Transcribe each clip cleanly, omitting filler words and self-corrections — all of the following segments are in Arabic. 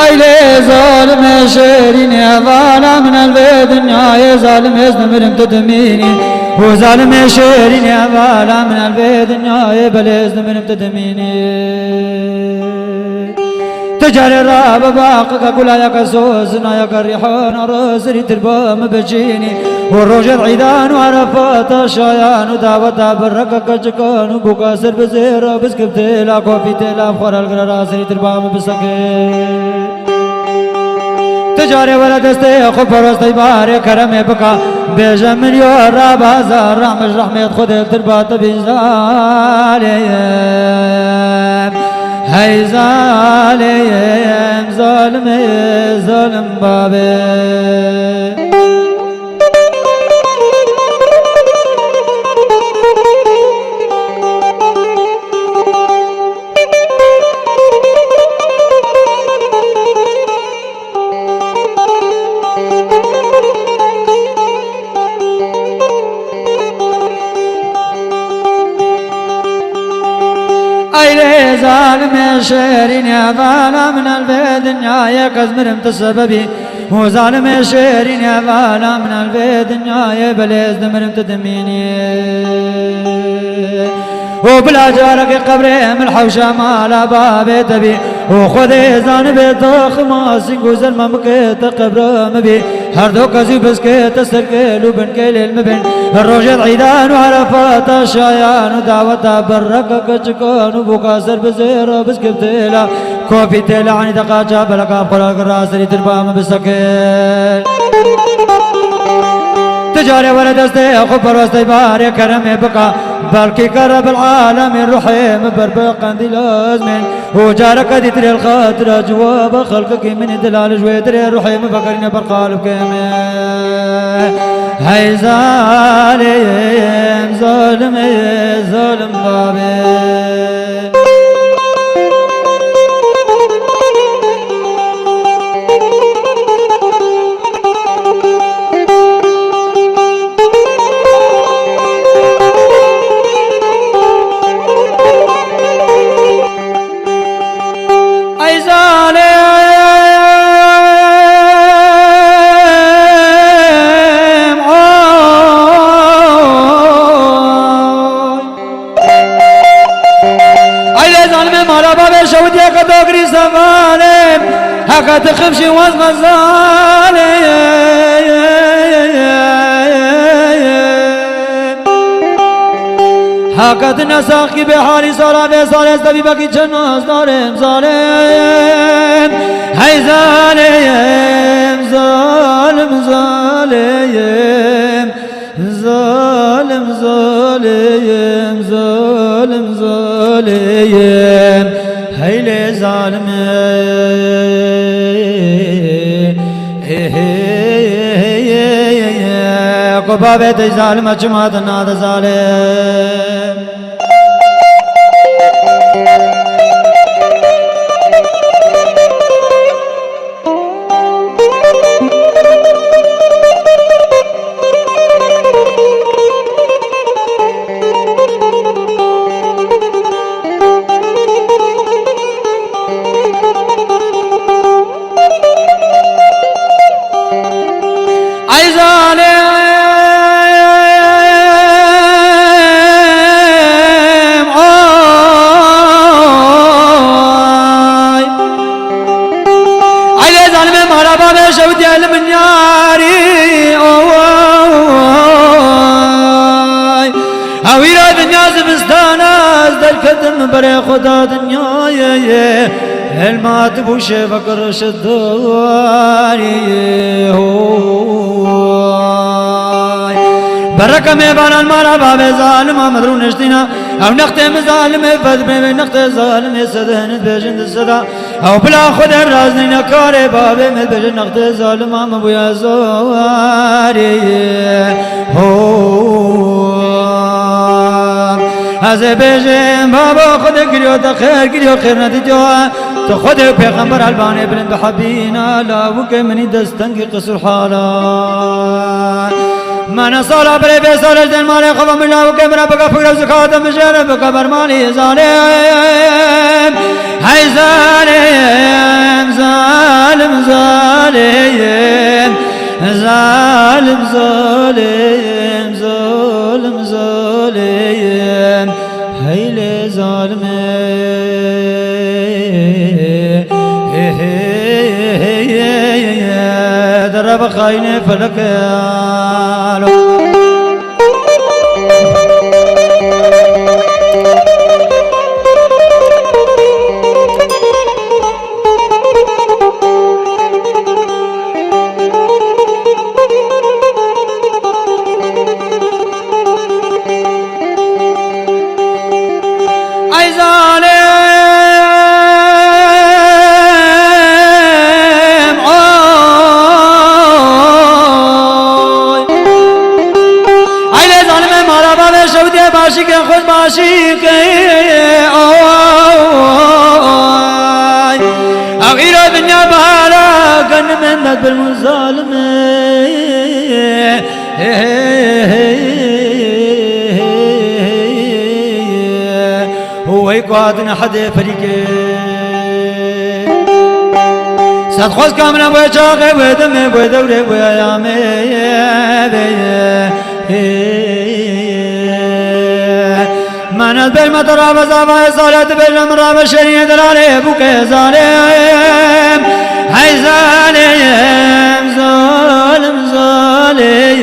أيلي ظالم شيريني ظالم من الدنيا يا ظالم يزنمرم تدميني وظالم شيريني ظالم من الدنيا يا بل يزنمرم تدميني تجاري الراب باقك أقول يا كسوسنا يا كريحان راسري تربام بجيني والروج العيدان وعرفات الشيان ودعوة بركك جكان وبكاسر بزيرة بسكبت لك وفي تلاف خور القرار راسري تربام بسكين تجاري ولا دستي خبر استي باري كرمي بكا بيجا من يورا بازار رحمش رحمة خد تربات بيزالي هاي ظالم ظالم ظلم بابي أيلي ظالم شيرين يا ظالم من الدنيا يا كزمرم تسببي هو ظالم شيرين يا ظالم من الدنيا يا بليز دمرم تدميني وبلا جارك قبري من الحوشة مالا بابي تبي وخذي زانبي تخماسي وزر ممكت قبر مبي هردو كزي بسكت السركيل وبنكيل المبن الروج العيدان وعرفات الشيان ودعوة بركك جكان وبكاسر بزيرة بسكبتيلا كوفي تيلا عني دقاجة بلقا بخلاق الراسري تربام بسكيل تجاري ولا دستي خبر وستي باري كرمي بقى بلكي كرب العالم الرحيم بربق عندي لازمين وجارك دي تري الخاطر جواب خلقك من دلال جوي تري الرحيم فكرني برقالب كيمين هاي ظالم ظالم ظالم بابي هكا تخمشي وزغزالي هكا تنساقي بحالي صار بيصار يستبي بكي جناس ظالم ظالم هاي ظالم ظالم ظالم ظالم ظالم ظالم ظالم هاي لي ظالم قبابة ظالم أجمعت ناد ظالم الكدم بري خدا دنياي المات بوش فكر شداري بركة ميبان المالا باب ظالم مدرون اشتنا او نختم ظالم فذ بين نخت ظالم سدهن بجند الصدا او بلا خد الرازنين كاري باب مد بجند نخت ظالم مبويا زواري هذا بيجين بابا خد قريو تخير قريو خير نتيجوا تخد پیغمبر الباني بلند حبينا لا وكمني دستنقي قصر حالا من صار بري بيصار اجدن مالي خفا من الله وكمنا بقى فقر وزكاة مجانا بقى برماني ظالم هاي ظالم ظالم ظالم ظالم ظالم ظالم هيل ظالم درب خاين فلك عاشق خود عاشق أغير الدنيا بهالا كان من ذات بالمظالم هو يقعدنا حد فريق ساتخوز كامنا بوي چاقه بوي دمي بوي دوره بوي آيامي منت بالمطر بزافة صالت بالمرة بشرية دلالي بوك ظالم هاي ظالم ظالم ظالم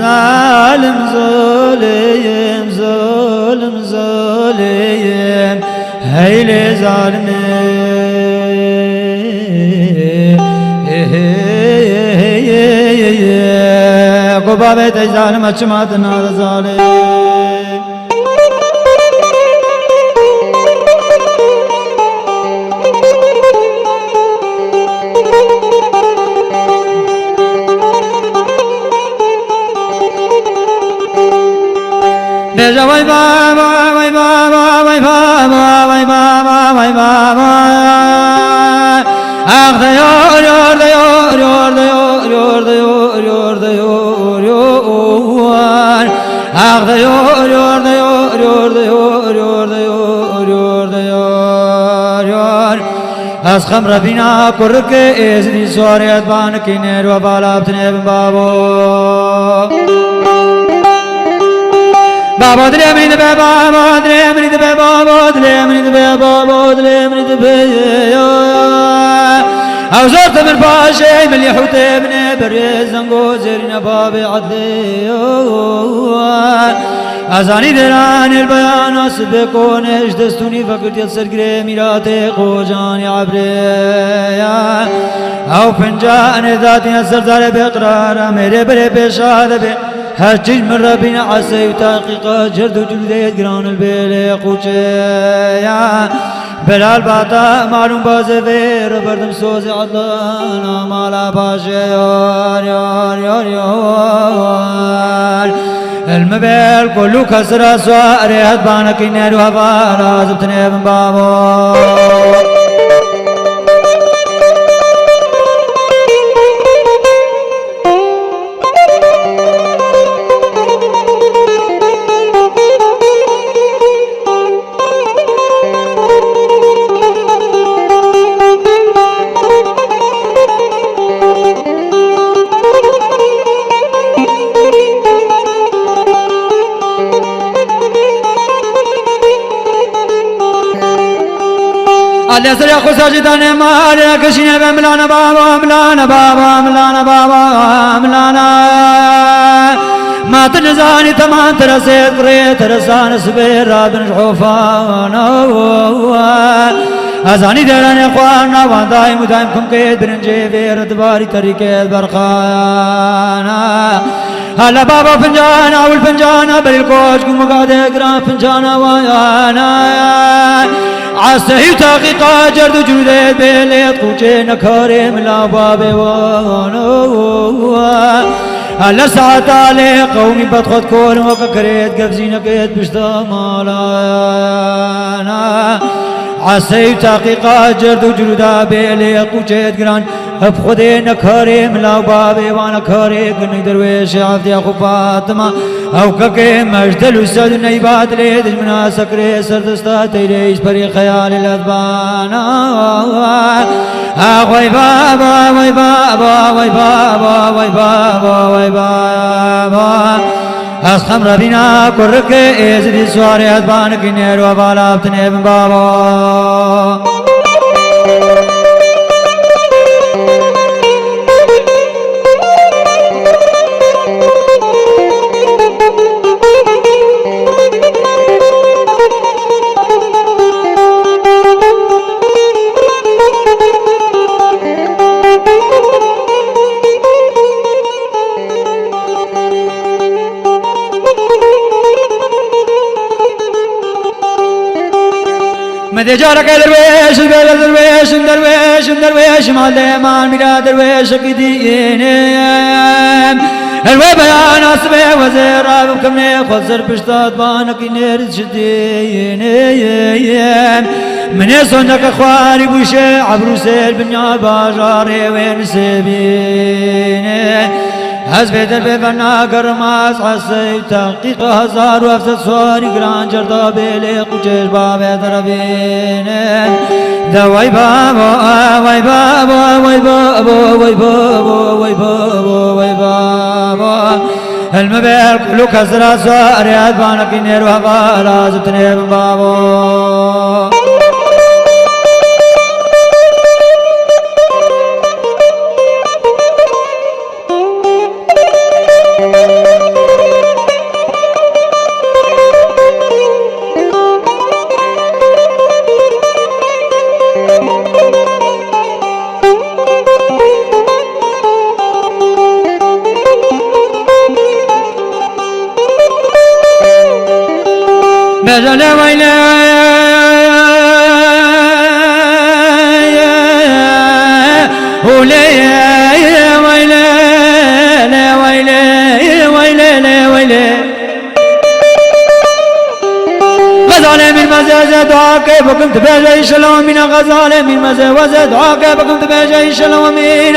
ظالم ظالم ظالم ظالم هاي لي ظالم قبابة ظالم أجمعت نار ظالم Beja vai baba vai baba vai baba vai baba vai baba Ah da yor da yor yor da yor yor da yor yor da yor yor Ah da yor yor da yor yor da yor yor da yor yor da yor yor Az khamra bina kurke ezdi soriyat ban kiner wa balabtne babo Baba dile de baba dile de baba dile de baba dile de baba أوزرت من باشي من يحوت ابني بريزن قوزرنا بابي عدلي أزاني دران البيان أسبقون اجدستوني فقلت يتسر قري ميراتي قوجاني عبري أو فنجان ذاتي السرزار بقرار ميري بري بشاد بي هجج من ربنا عسى وتحقيق جرد وجلديت قران البيل قوشي بلال باتا معلوم بازه ویر بردم سوز عدلان مالا باشه یار یار یار یار المبل كله كسر سوار هدبانك نيرو هبارا زبتني من بابو على سريع خساجدان مال كشين بملانا بابا ملانا بابا ملانا بابا ملانا ما تنزاني تمان ترسيت قريت ترسان سبير رابن حوفان أزاني دلان إخوانا وان دايم كم كيد برنجي بير دباري طريقة برخانا هلا بابا فنجانا والفنجانا بالكوش كم قاعدة قران فنجانا ويانا عسى تحقيقا جرد جلدت بليت قوشي نكاري ملا بابي وانو هلا ساعت علي قومي بدخد كون وككريت قفزينا كيت بشتا مالانا عسى تحقيقا جرد جلدا بليت قوشي قران بخودي نكاري ملا بابي وانا كاري كني درويش عبدي اخو فاطمه او ككي مجدل السد نيبات ليد منا سكري سردستا تيريش بري خيال الاذبان وای بابا وای بابا وای بابا وای بابا وای بابا از خمر بینا کرک از دی سواری از بان کی نیرو بالا ابتنی بابا مدي جارك درويش درويش درويش درويش مال ديمان ميرا درويش كدين الوي بيان اسبي وزير رابكم خسر بشتات بانك نير شدين من يصنك اخواني بوشي عبرو سير بنيا باجاري وين سبين حزب درب بنا گرماز حسيب تحقيق هزار وفسد سواري گران جردا بيلي قجر باب دربين دوي بابا وي بابا وي بابا وي بابا وي بابا وي بابا المبير كلو كسرا سواري بانك نير وابا لازتني بابا بجل ويلي ولي ويلي ويلي ويلي ويلي غزالة من مزازة دعاك بكم تباجي شلومين غزالة من مزازة دعاك بكم تباجي شلومين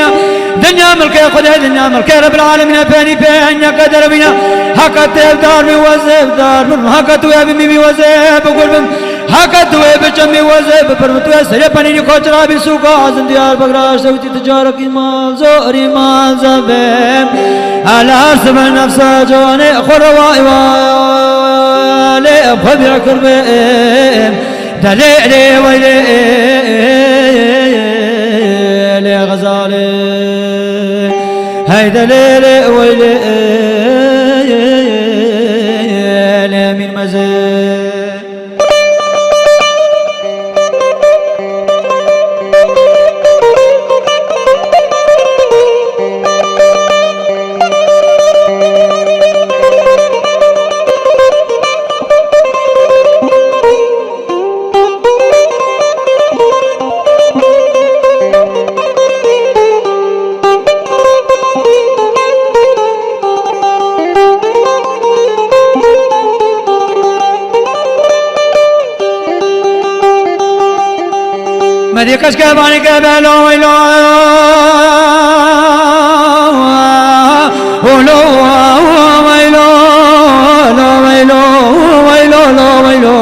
دنيا ملكي خدها دنيا ملكي رب العالمين فاني فاني قدر بنا حكت دار بوزب دار من حكت وابي بوزب بقول حكت وبجمي وزب برمتو سري پني کوچرا بي سوقا زنديار بغرا سوتي تجارك ما زوري ما زب على سب نفس جون خروا له خبر كرب دليل ويلي لغزالي هاي دليل ويلي من مزيد مدي كشكباني كبلو ويلو ولو ويلو لو ويلو ويلو لو ويلو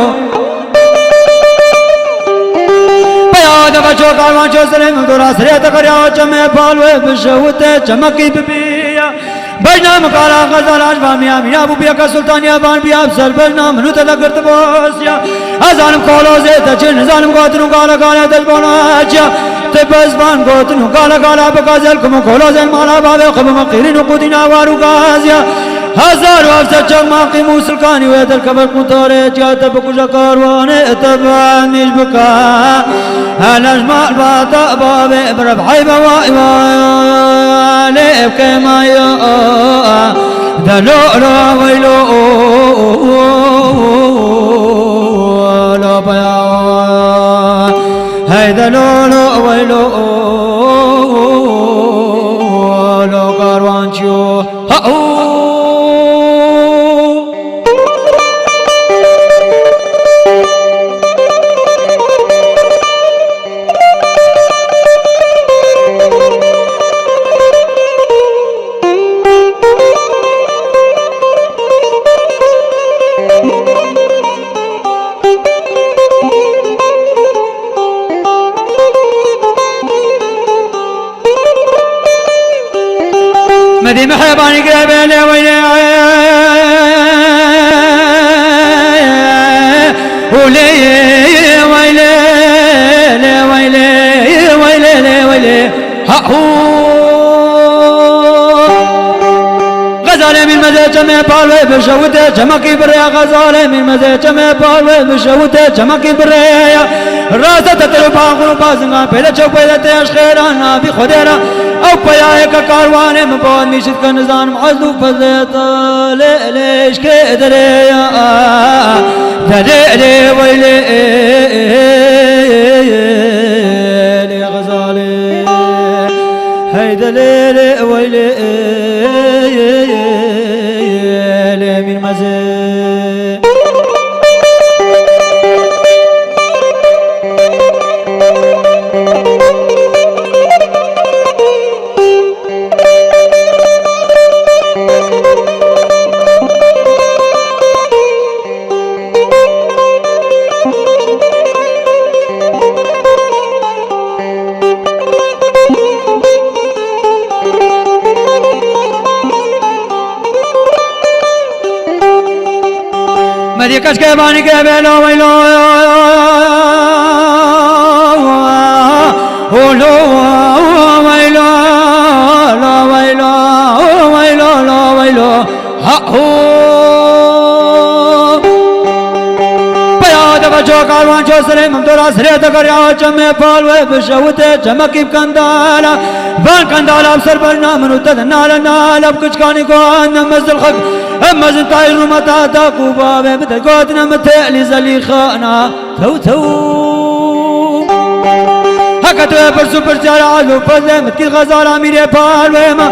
بياد بچو کاروان چو سلم دورا سريت کریا چمه بالوے بشوتے چمکی ببیا بجنا مقالا غزال عجبا ميا ميا ابو بيكا سلطان يابان بياب سر بجنا منو تذكرت بوسيا ازانم قولو زيتا چن ظالم قوتنو قالا قالا تجبونا اجيا تبزبان قوتنو قالا قالا بقازل كمو قولو زين مالا بابي خب مقيرين قودنا وارو قازيا هزار وافسد چم ماقي موسل كاني ويدل كبر مطاري جات بكوشا كارواني اتبان نجبكا هنجمال باتا بابي برب حيبا وائوالي بكما يو دلو ويلو لو بيا هيدا لو ويلو لو كاروانشيو محباني قبل ويلي ولي ويلي ويلي ويلي ويلي غزالي من مزه جمع بالوي بشوته جمكي بريا غزالي من مزه جمع بالوي بشوته جمكي بريا راسه تتلو باغرو بازنا بلا چو بلا تيش خيرانا بي خديرا او بيا کا کاروان مبون نشد کا نظام عزو فزت ليش كدريا دليلي ويلي لي غزالي هي دليلي ويلي لي من مزي مديكش كيباني كيبلو ويلو ولو ويلو لا ويلو ويلو لا ويلو بياد بجو كاروان جو سليم ممدورا سريت كريا جمع بالوي بشوته جمكي بكندالا بان كندالا بسر برنامج تدنالا نالا بكش كاني كون نمز الخق اما زنتاي رمتا تاكو بابي بتقوتنا متالي زلي خانا تو تو هكتو برسو برسال عزو فزي متكي غزال اميري بالوي ما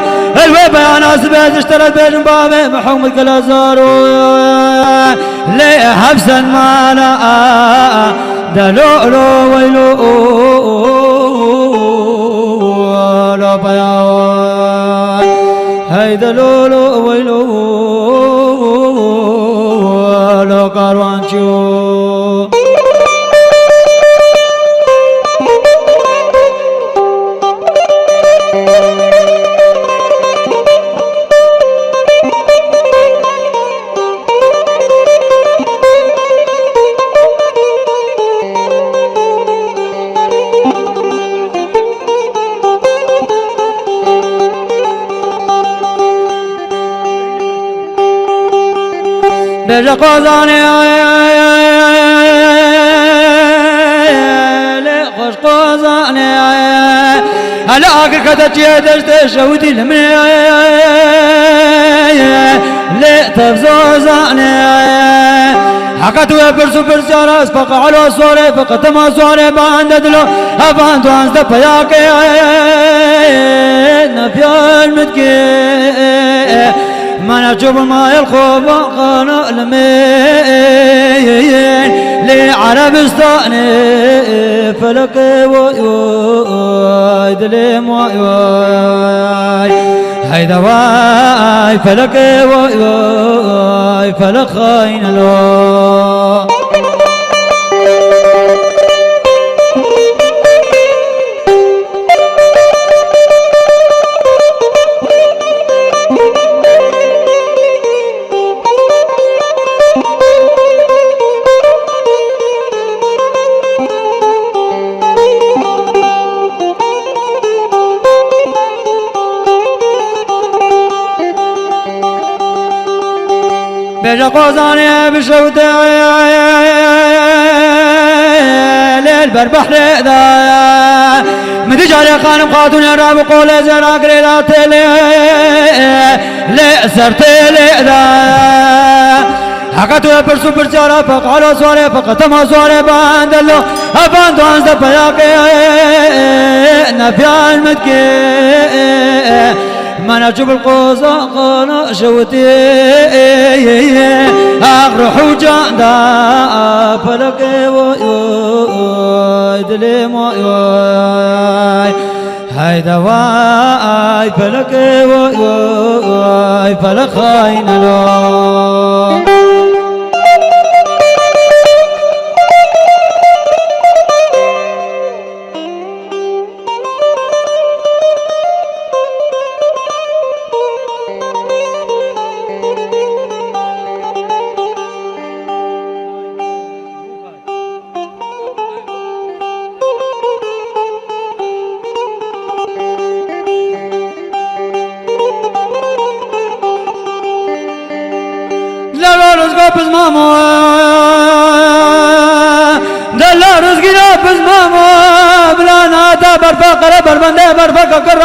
الوي بيانا سبيز اشترت بين بابي محوم الكلازارو ليه حبسا مالا دلولو ويلو لا بيان هاي دلولو ويلو لا كاروانشو قوزاني خوش قوزاني على آخر كتجي دشت شودي المني لي تفزوزاني حكتو برسو برساراس فقع على صوري فقط ما صوري بانددلو افان توانس دفياكي نفيا المدكي ما نشوف ما الخوف قانو المين لعربستان فلك وياي دليم وياي هيدا واي فلك وياي فلك خاين له بيجا قوزاني بشوتي ليل بربح ريدا مدي جاري خانم خاتون راب قولي زرا قريدا تيلي لي سرتي ليدا حكتو برسو برسارا فقالو سواري فقتما سواري باندلو افاندو انز دفياكي نفيا المدكي ما نجوب القوزة قانا شوتي أغرح وجاندا فلك وياي دليم وياي هيدا واي فلك وياي فلك خاين له بزمامو دلا رزقنا بزمامو بلا ناتا برفقر بربنده برفقر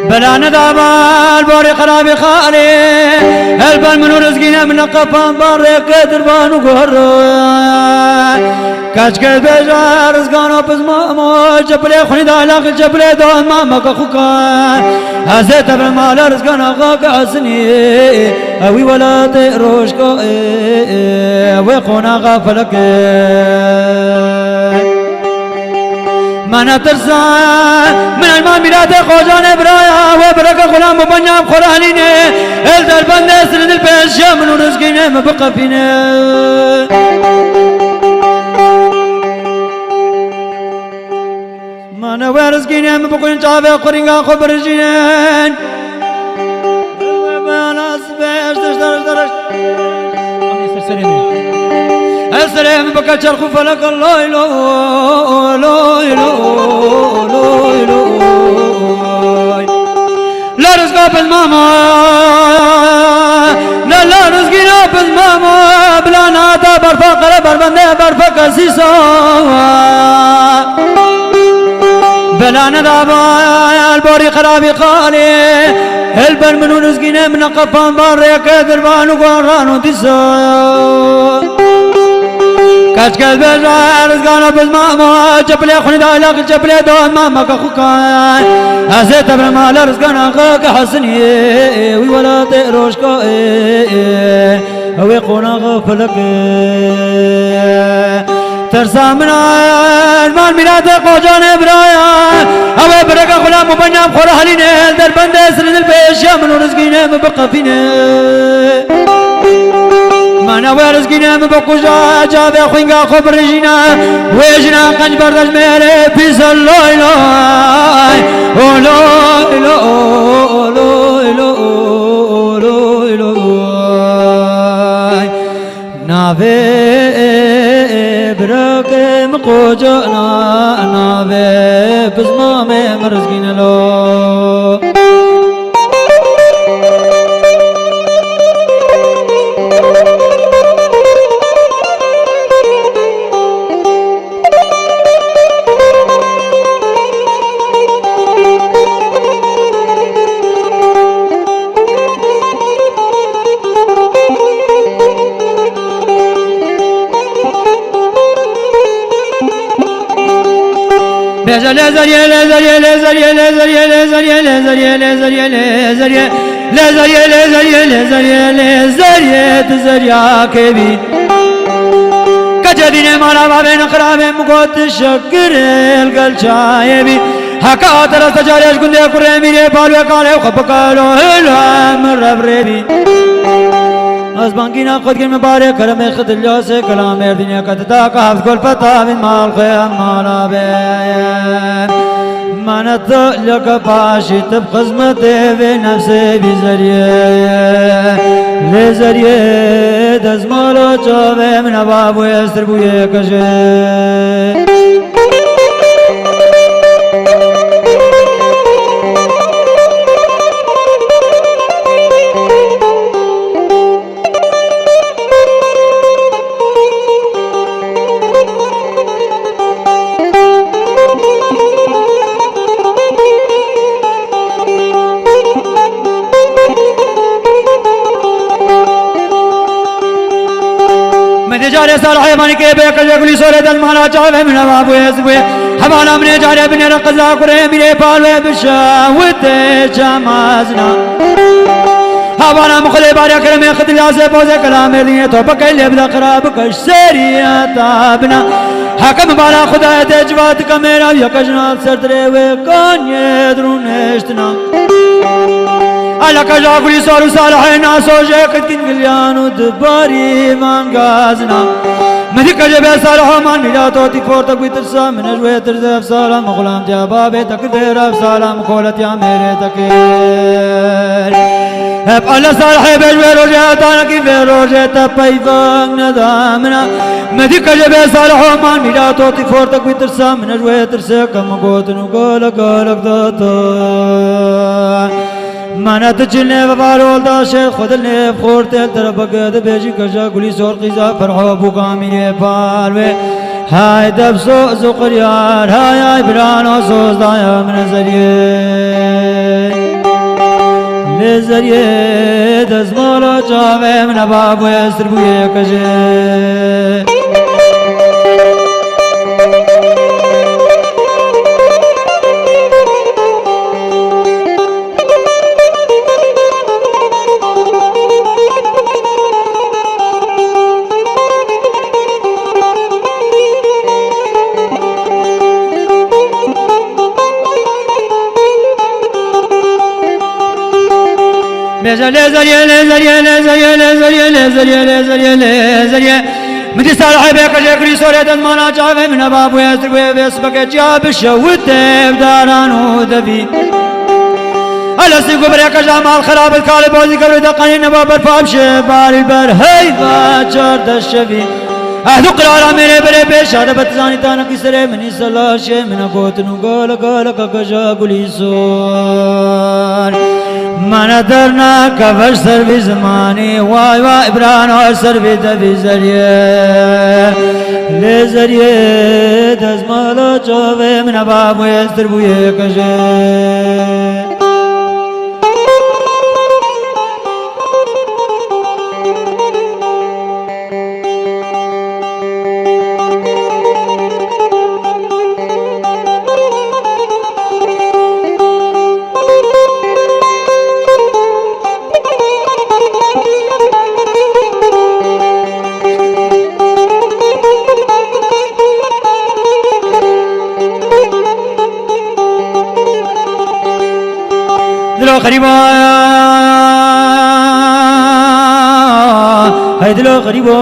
بلا ندابال بوري خرابي خالي البال منو رزقنا من قفان بارك دربان وقهر كاشكل بيجا رزقانو بزمامو جبلي خوني دالاق جبلي دون مامك اخوكا هزيت بالمال رزقنا غاك عسني اوي ولا تروشكو اوي خونا غافلك ما نترسى من الماميرات خوجان برايا وبركة غلام وبنيام خرانيني الدر بند سرد البيش من رزقيني مبقى فيني ما نوى رزقيني مبقى نجابي قرينغا خبر جينين ما نصبيش تشترش السلام بك شرخ فلك الله إلو لا رزق بالماما لا رزقنا بالماما بلا ناتا برفقر بربنده برفقر سيسا بلا ندابا البوري خرابي خالي البر منو رزقنا من قفان بارك دربان وقران ودسا كاشكال بيجا رزقانا بزماما جبلي خوني دايلاق جبلي دون مامك اخوكا هزيت بالمال رزقانا غاك حسني وي ولا تروشكا اوي قونا غفلك ترسى من المال ميلاد قوجان برايا اوي بركة غلام وبنيام خرحلين در بند سرد البيش يا منو رزقينا مبقى فينا ما نوى رزقنا مبقوجا جابي خوينغا خبر جينا ويجنا قنج بردش ميري بيس اللوي لوي لوي لوي لوي لوي نابي برك مقوجنا نابي بزمامي مرزقنا لو زريا كبي كجدين مالا بابين خرابين مقوت الشكر القل شايبي حكا ترى تجاريش كنت يقول ميري بالو قالي وخبقالو الهام الربربي أزبانكينا خد كلمة بارك كلمة خد اليوسي كلام الدنيا كتتا كحفظ كل فتاة من مال خيام مالا بين ما نتلك باشي تب خزمتي في نفسي بزريه لزريه دزمالو جوه من بابو يستر بويه كشه جاري صالح يماني كي بيك جاكولي سورة المالا جاوه من بابو يسوي حوالا من جاري بني رقصا قري مني بالوه بشاوت جامازنا حوالا مخلي باري كرمي خد الياسي بوزي كلام دنيا تو بكي بدا خراب كش سريا تابنا حكم بالا خدا تجوات كميرا يكجنا سردري وكان يدرون اشتنا على كجاكولي سورة صالح ناسو جاكت كن قليانو دباري من غازنا مدي كجب صالح من ميلاتو تكفور تقوي ترسا من اجوه ترزف سلام غلام تيا بابي تقدر سلام قولت يا ميري تكير هب الله صالح بجوه روجه تانكي في روجه تبايفان ندامنا مدي كجب صالح من ميلاتو تكفور تقوي ترسا من اجوه ترسا كم قوتنو قولك قولك داتا مانا تجلني ببارول داشت خود اللي بخورت التربك دبيجي كجا قولي سور قيزا فرحو بوكامي بالوي هاي دبسو زقريار هاي برانو سوز دايا من زريه لزريه دزمالا جاوه من بابو يسر بويه كجه لزريه مدي صالح بك جاكري سورة المانا جاوه من بابو يسر بويه بيسبك جاب شوت بداران ودبي الاسي قبرك جمال خراب الكالب وزي قبر دقاني نبابر فابش باري بر هاي باچار دشبي اهدو قرارا میرے برے بیشار بتزانی تانا کسرے منی سلاشے منا گوتنو گالا گالا کجا گلی سور منا درنا کفش سر بی زمانی وای وای ابران اور سر بی دبی زریے لے زریے دزمالا چاوے منا بابو یستر بوئے کجے دلو غريبا هاي دلو غريبا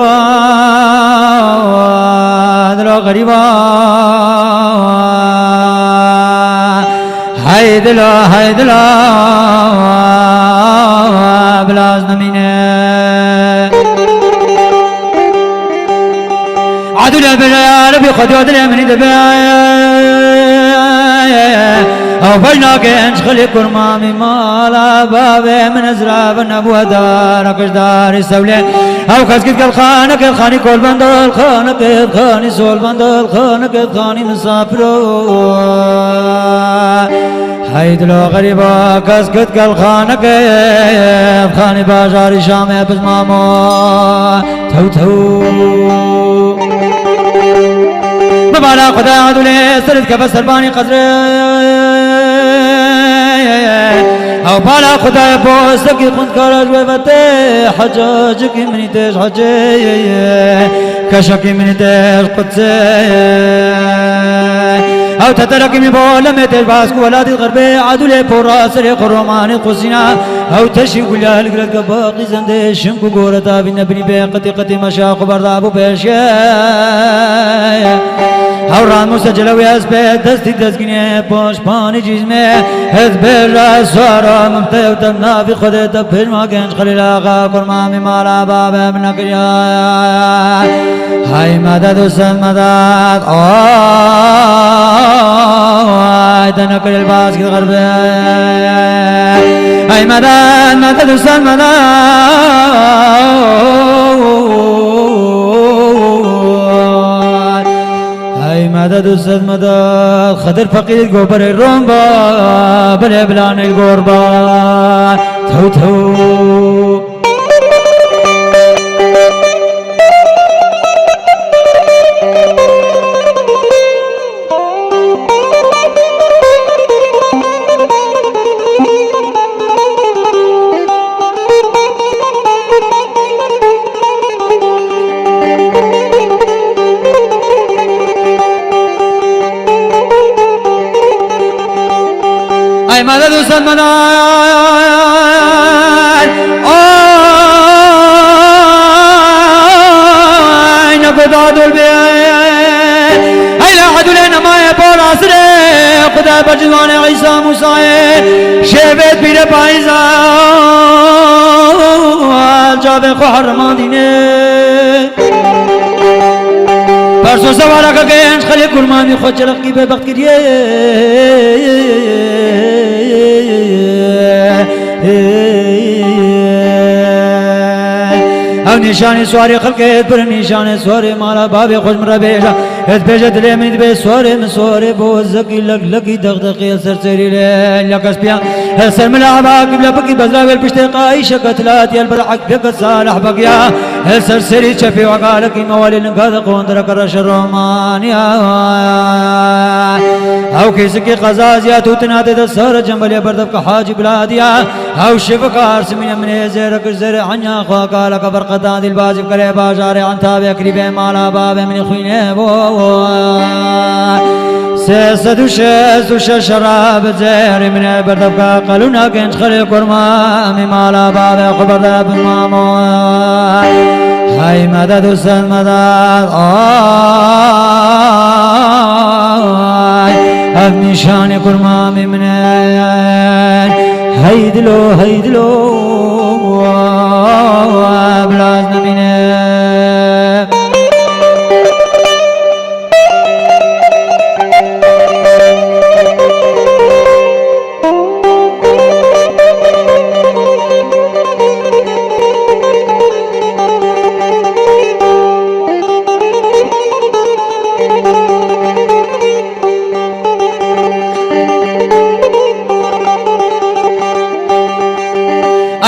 دلو غريبا هاي دلو بلاز نمينه عدو لبلا يا ربي خد يدري من او فجنا كنش خلي كرمامي مالا بابي من ازراب النبوة دارك اشدار السولين او كسكت الخانك الخاني كل بندل خانك الخاني سول بندل خانك الخاني مسافرو حيد لو غريبا كسكت الخانك الخاني بازار شامي بزمامو تو مبالا خدا عدولي سرد كفا سرباني قدر او بالا خدا بوستك خند كارج وفتي حجاجك مني تيش حجي كشك مني تيش قدسي او تترك من بولا متيش باسكو ولادي الغربي عدولي بورا سريق الروماني قصينا او تشي كلها القرد كباقي زندي شنكو قورتا بنبني بيقتي قتي مشاق بردابو بيشي هوران مسجل وياس بيت دستي دزقني پوش پاني چیز میں هز بيرا سوارا ممتع وتمنا في خدت پھر ما گنج خليل آقا قرما میں مالا باب ابن کریا هاي مدد وسن مدد آي تنكر الباس کی غرب هاي مدد وسن مدد مدد وسد مدد خضر فقير قبر الرمبا بلا بلان القربا تو مدد وسد مدد آي نقضاد البيت هاي لا حد لنا ما يبور عصره خدا بجوان عيسى موسى شبت بير بايزا جاب خحر مدينه परसों सवारा का गए खले कुरमा में खोज रखी बेबख्त करिए او نشانی سواری خلقت پر نشانی سواری مالا بابی خوش مربیشا ات بیجت لیمید بی سواری من سواری بوزکی لگ لگی دغدقی سر سری لکس بیا سر ملعبا قبل بکی بزراویل پشتی قایش قتلات البرعک بکت صالح بقیا سر سری چفی وقالکی موالي نقاد قوندر کرش رومانیا او کسی قزازیا توتنا تد سر جنبل بردب کا حاج بلادیا او شفقار سمین من زیر کش زیر عنیا خوا قال کبر قطان دل باجب کرے باشار عن تابع قریب مالا باب من خوینه سيسد وش شراب زير من بردب کا قلونا كنت خلي كرما مالا باب خبر دب مامو هاي مدد وسن مدد ابني شان كرما من هيدلو بلازنا من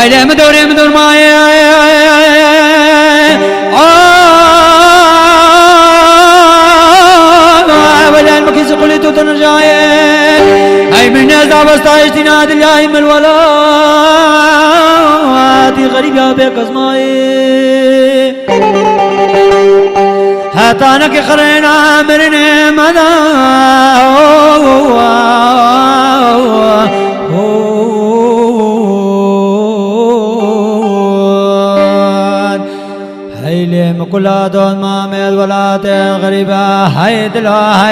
ايلي مدور ماي ولا المكيس قلت تنرجاي اي من نزع بستايش تنادي الياي من الولاد غريب يا بيك اسماي هاتانك خرينا مرني مدى كل دون ما ميل ولا غريبة هيدلا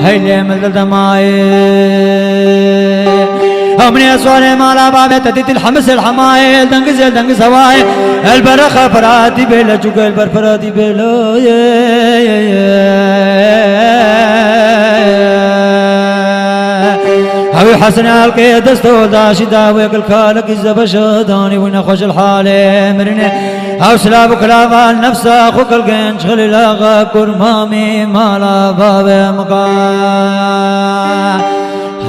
هيلي مل دماي أمني أسوالي مالا بابي تديت الحمس الحمايل دنق سواي البرخة فراتي بيلا جوك البر فراتي بيلا أبي حسن الكي دستو داشي داويك الخالق الزبشداني وين خوش الحال مرني أو سلاب كلام النفس أخوك القنش خلي لاغا كرمامي مالا باب مقام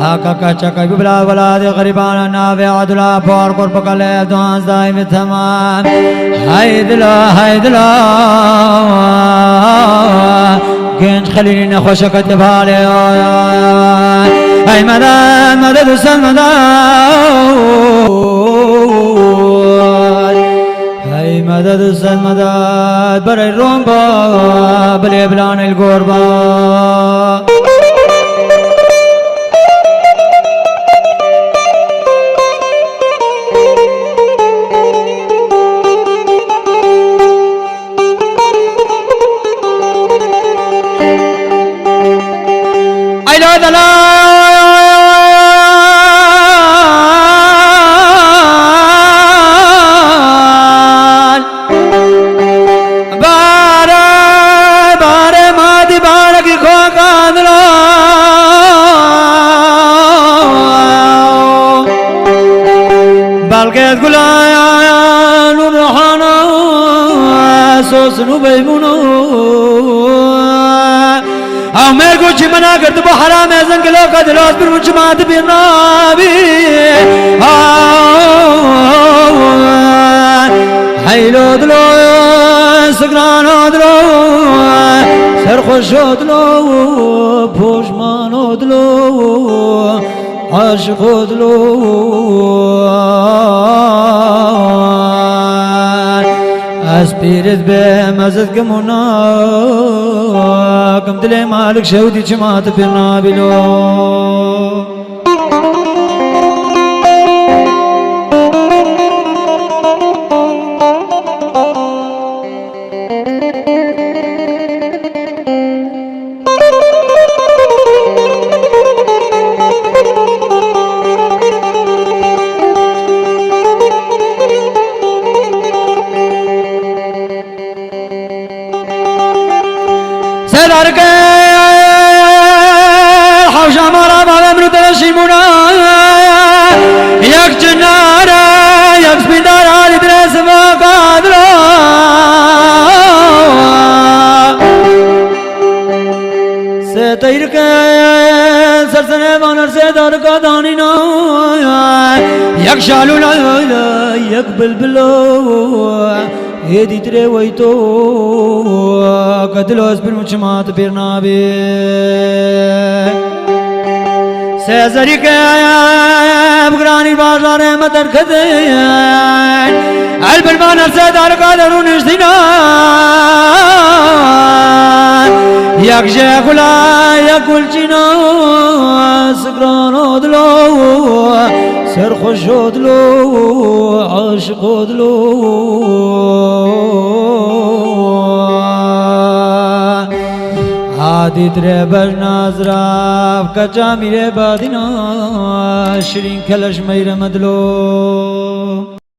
حقا كاچا ببلا ولاد غريبان نافع عدلا بار قرب قلب دوانز دائم تمام هيدلا قنش خليني نخوشك تبالي اي مدد وسلمداد اي مدد وسلمداد بري الرومبا بالابلان القربا اي لا بالقيت قلايا نورحانا سوسنو بيمونو او ميرقو چي منا کرد بو حرام ازن کلو قدلوس پر منچ مات بیر نابي حيلو دلو سقرانو دلو سرخوشو دلو پوشمانو دلو عاشقو دلو اسبيرت بمزد كمونا كم دلي مالك شودي جماعت بيرنا بلو سيدارك حوشا مارا بابا منو تلشيمونا ستيرك سرسنة بانر سيدارك دانينا يكشالو لا يقبل بلو هدي تري ويتو قدلوز بالمجمات بيرنابي سيزريك بقراني بازار مدر كدين البلبان سيدار قادرون اشتنا يكجي كلا يكل جنا سكران ودلو سرخوش ودلو عاشق ودلو عادي تري بجنا زراف كجا ميري بادنا شرين كلش مير مدلو